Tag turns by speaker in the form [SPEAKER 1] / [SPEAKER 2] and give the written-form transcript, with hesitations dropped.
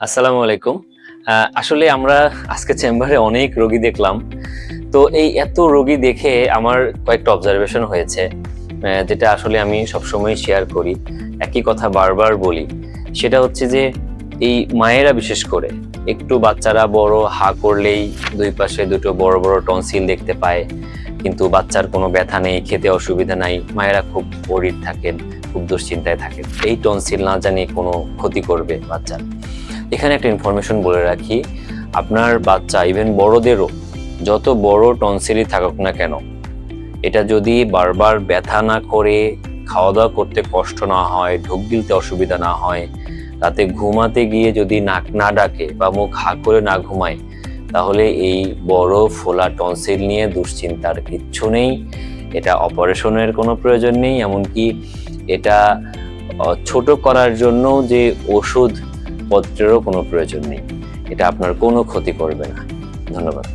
[SPEAKER 1] আসসালামু আলাইকুম। আসলে আমরা আজকে চেম্বারে অনেক রোগী দেখলাম। তো এই এত রোগী দেখে আমার কয়েকটা অবজারভেশন হয়েছে। যেটা আসলে আমি সবসময় শেয়ার করি। একই কথা বারবার বলি। সেটা হচ্ছে যে এই মায়েরা বিশেষ করে একটু বাচ্চারা বড় হা করলেই ২ পাশে দুটো বড়, বড় টনসিল দেখতে পায়। কিন্তু বাচ্চার কোনো ব্যথা নেই, খেতে অসুবিধা নাই। মায়েরা খুব worried থাকেন, খুব দুশ্চিন্তায় থাকেন। এই টনসিল না জানি কোনো ক্ষতি করবে বাচ্চার। এখানে একটা ইনফরমেশন বলে রাখি, আপনার বাচ্চা ইভেন বড়দেরও যত বড় টনসিলই থাকুক না কেন, এটা যদি বারবার ব্যথা না করে, খাওয়া দাওয়া করতে কষ্ট না হয়, ঢোক গিলতে অসুবিধা না হয়, রাতে ঘুমাতে গিয়ে যদি নাক না ডাকে বা মুখ হা করে না ঘুমায়, তাহলে এই বড় ফোলা টনসিল নিয়ে দুশ্চিন্তার কিচ্ছু নেই। এটা অপারেশনের কোনো প্রয়োজন নেই, এমনকি এটা ছোট করার জন্য যে ওষুধ পত্রেরও কোনো প্রয়োজন নেই। এটা আপনার কোনো ক্ষতি করবে না। ধন্যবাদ।